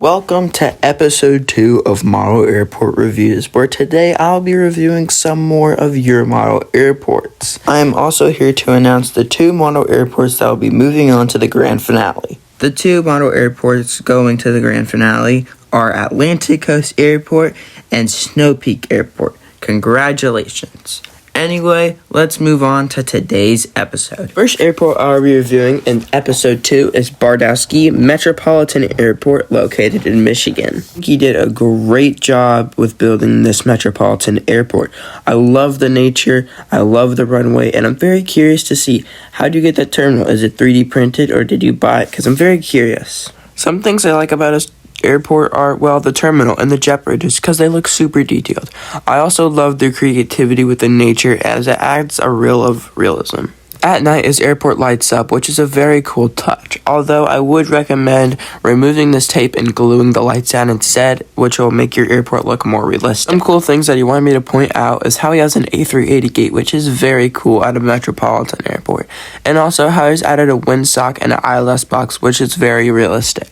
Welcome to episode 2 of Model Airport Reviews, where today I'll be reviewing some more of your model airports. I am also here to announce the 2 model airports that will be moving on to the grand finale. The 2 model airports going to the grand finale are Atlantic Coast Airport and Snow Peak Airport. Congratulations. Anyway, let's move on to today's episode. First airport I'll be reviewing in episode 2 is Bardowski Metropolitan Airport located in Michigan. He did a great job with building this metropolitan airport. I love the nature, I love the runway, and I'm very curious to see, how do you get that terminal? Is it 3D printed or did you buy it? Because I'm very curious. Some things I like about his airport are, the terminal and the jet bridges, because they look super detailed. I also love their creativity with the nature, as it adds a reel of realism. At night, his airport lights up, which is a very cool touch, although I would recommend removing this tape and gluing the lights down instead, which will make your airport look more realistic. Some cool things that he wanted me to point out is how he has an A380 gate, which is very cool at a metropolitan airport, and also how he's added a windsock and an ILS box, which is very realistic.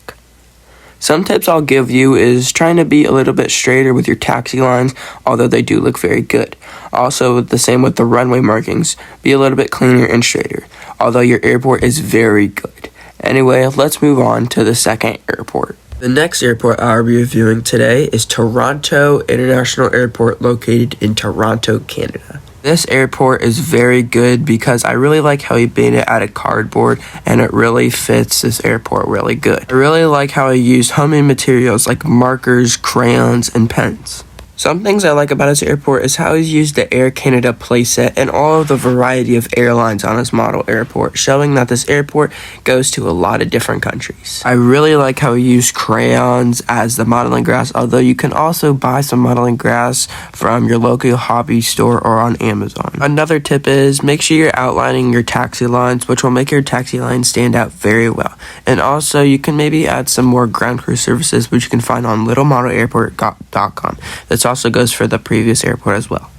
Some tips I'll give you is trying to be a little bit straighter with your taxi lines, although they do look very good. Also, the same with the runway markings. Be a little bit cleaner and straighter, although your airport is very good. Anyway, let's move on to the second airport. The next airport I'll be reviewing today is Toronto International Airport located in Toronto, Canada. This airport is very good because I really like how he made it out of cardboard, and it really fits this airport really good. I really like how he used homemade materials like markers, crayons, and pens. Some things I like about his airport is how he's used the Air Canada playset and all of the variety of airlines on his model airport, showing that this airport goes to a lot of different countries. I really like how he used crayons as the modeling grass, although you can also buy some modeling grass from your local hobby store or on Amazon. Another tip is make sure you're outlining your taxi lines, which will make your taxi line stand out very well. And also you can maybe add some more ground crew services, which you can find on littlemodelairport.com. That's also goes for the previous airport as well.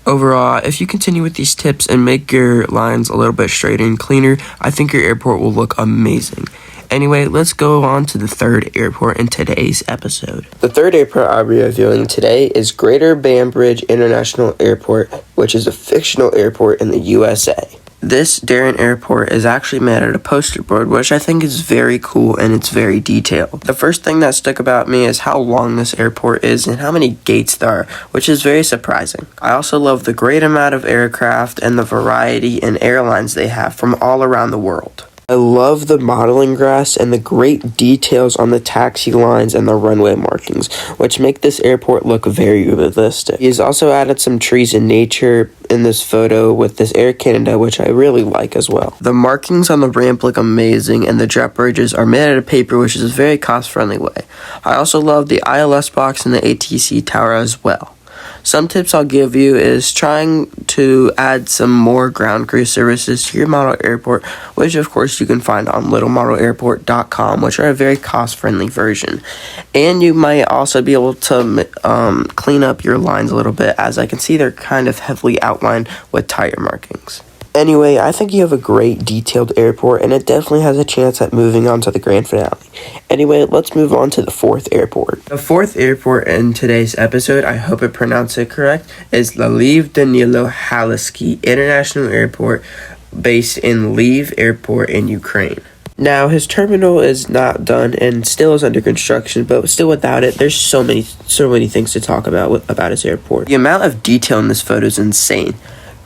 Overall, if you continue with these tips and make your lines a little bit straighter and cleaner, I think your airport will look amazing. Anyway, let's go on to the third airport in today's episode. The third airport I'll be reviewing today is Greater Banbridge International Airport, which is a fictional airport in the USA. This Darren airport is actually made out of poster board, which I think is very cool and it's very detailed. The first thing that stuck about me is how long this airport is and how many gates there are, which is very surprising. I also love the great amount of aircraft and the variety in airlines they have from all around the world. I love the modeling grass and the great details on the taxi lines and the runway markings, which make this airport look very realistic. He has also added some trees and nature in this photo with this Air Canada, which I really like as well. The markings on the ramp look amazing, and the jet bridges are made out of paper, which is a very cost-friendly way. I also love the ILS box and the ATC tower as well. Some tips I'll give you is trying to add some more ground crew services to your model airport, which of course you can find on littlemodelairport.com, which are a very cost-friendly version. And you might also be able to clean up your lines a little bit, as I can see they're kind of heavily outlined with tire markings. Anyway, I think you have a great detailed airport, and it definitely has a chance at moving on to the grand finale. Anyway, let's move on to the fourth airport. The fourth airport in today's episode, I hope I pronounced it correct, is Lviv Danilo Halytskyi International Airport, based in Lviv Airport in Ukraine. Now, his terminal is not done and still is under construction, but still without it, there's so many things to talk about his airport. The amount of detail in this photo is insane.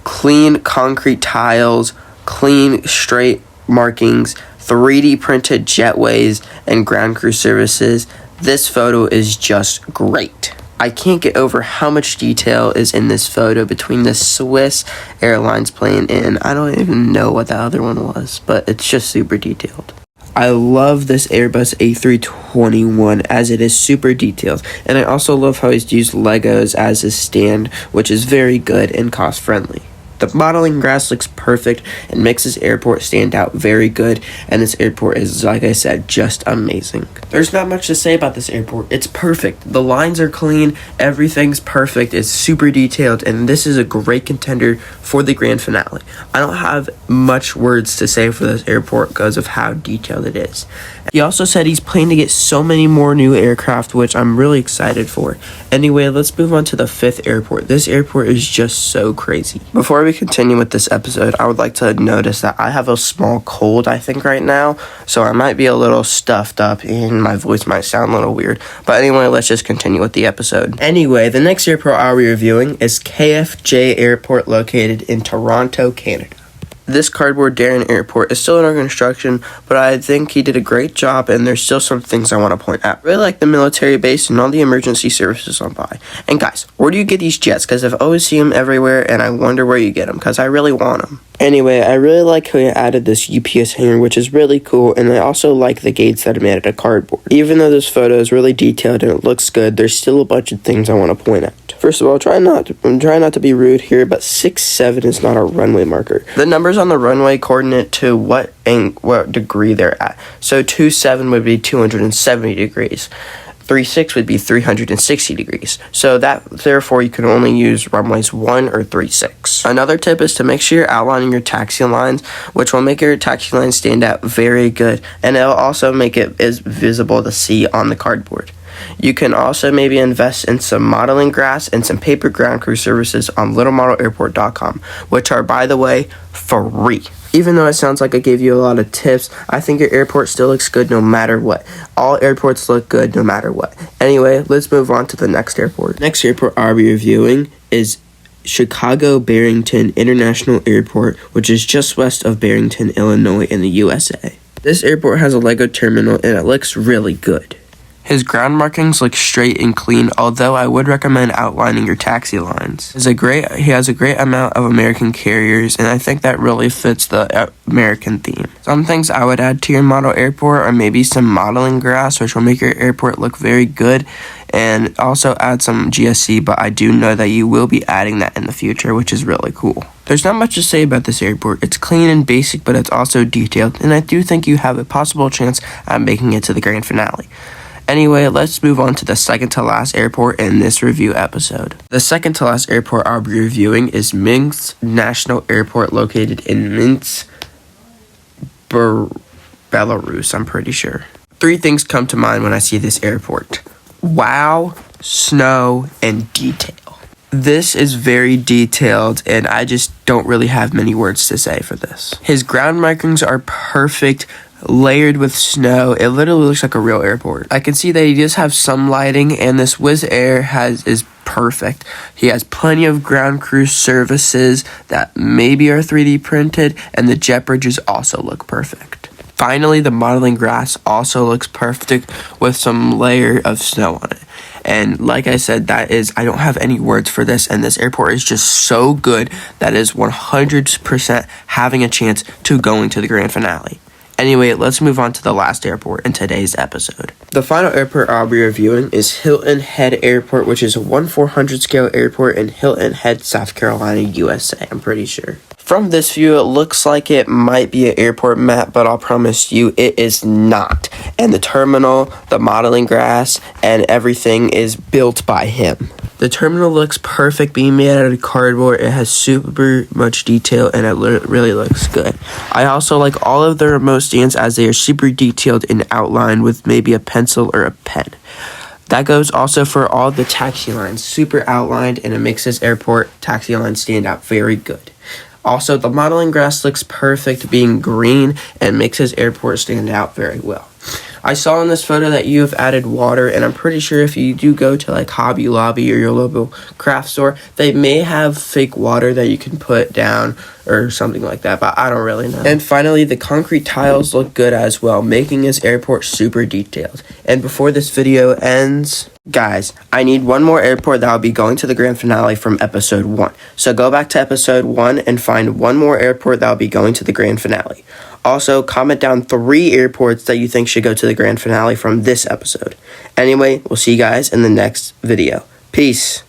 Clean concrete tiles, clean straight markings, 3D printed jetways, and ground crew services. This photo is just great. I can't get over how much detail is in this photo between the Swiss Airlines plane and I don't even know what the other one was, but it's just super detailed. I love this Airbus A321 as it is super detailed, and I also love how he's used Legos as his stand, which is very good and cost friendly. The modeling grass looks perfect and makes this airport stand out very good, and this airport is, like I said, just amazing. There's not much to say about this airport. It's perfect. The lines are clean, everything's perfect, it's super detailed, and this is a great contender for the grand finale. I don't have much words to say for this airport because of how detailed it is. He also said he's planning to get so many more new aircraft, which I'm really excited for. Anyway, let's move on to the 5th airport. This airport is just so crazy. Before we continue with this episode, I would like to notice that I have a small cold, I think, right now, so I might be a little stuffed up and my voice might sound a little weird. But anyway, let's just continue with the episode. Anyway, the next airport I'll be reviewing is KFJ Airport, located in Toronto, Canada. This cardboard Darren Airport is still under construction, but I think he did a great job, and there's still some things I want to point out. I really like the military base and all the emergency services on by. And guys, where do you get these jets? Because I've always seen them everywhere, and I wonder where you get them, because I really want them. Anyway, I really like how he added this UPS hangar, which is really cool, and I also like the gates that are made out of cardboard. Even though this photo is really detailed and it looks good, there's still a bunch of things I want to point out. First of all, try not to be rude here, but 6'7" is not a runway marker. The numbers on the runway coordinate to what degree they're at. So 27 would be 270 degrees. 36 would be 360 degrees. So therefore you can only use runways 1 or 36. Another tip is to make sure you're outlining your taxi lines, which will make your taxi line stand out very good, and it'll also make it as visible to see on the cardboard. You can also maybe invest in some modeling grass and some paper ground crew services on littlemodelairport.com, which are, by the way, free. Even though it sounds like I gave you a lot of tips, I think your airport still looks good no matter what. All airports look good no matter what. Anyway, let's move on to the next airport. Next airport I'll be reviewing is Chicago Barrington International Airport, which is just west of Barrington, Illinois in the USA. This airport has a Lego terminal and it looks really good. His ground markings look straight and clean, although I would recommend outlining your taxi lines. He has a great amount of American carriers, and I think that really fits the American theme. Some things I would add to your model airport are maybe some modeling grass, which will make your airport look very good, and also add some GSC, but I do know that you will be adding that in the future, which is really cool. There's not much to say about this airport. It's clean and basic, but it's also detailed, and I do think you have a possible chance at making it to the grand finale. Anyway, let's move on to the second to last airport in this review episode. The second to last airport I'll be reviewing is Minsk National Airport, located in Minsk, Belarus, I'm pretty sure. 3 things come to mind when I see this airport: wow, snow, and detail. This is very detailed, and I just don't really have many words to say for this. His ground markings are perfect, layered with snow. It literally looks like a real airport. I can see that he does have some lighting, and this Wizz Air is perfect. He has plenty of ground crew services that maybe are 3D printed, and the jet bridges also look perfect. Finally, the modeling grass also looks perfect with some layer of snow on it. And like I said, I don't have any words for this, and this airport is just so good that is 100% having a chance to going to the grand finale. Anyway, let's move on to the last airport in today's episode. The final airport I'll be reviewing is Hilton Head Airport, which is a 1/400 scale airport in Hilton Head, South Carolina, USA, I'm pretty sure. From this view, it looks like it might be an airport map, but I'll promise you it is not. And the terminal, the modeling grass, and everything is built by him. The terminal looks perfect, being made out of cardboard. It has super much detail, and it really looks good. I also like all of the remote stands, as they are super detailed and outlined with maybe a pencil or a pen. That goes also for all the taxi lines, super outlined, and it makes this airport taxi line stand out very good. Also, the modeling grass looks perfect, being green, and makes his airport stand out very well. I saw in this photo that you have added water, and I'm pretty sure if you do go to like Hobby Lobby or your local craft store, they may have fake water that you can put down or something like that, but I don't really know. And finally, the concrete tiles look good as well, making his airport super detailed. And before this video ends, guys, I need one more airport that I'll be going to the grand finale from episode 1. So go back to episode 1 and find one more airport that I'll be going to the grand finale. Also, comment down 3 airports that you think should go to the grand finale from this episode. Anyway, we'll see you guys in the next video. Peace.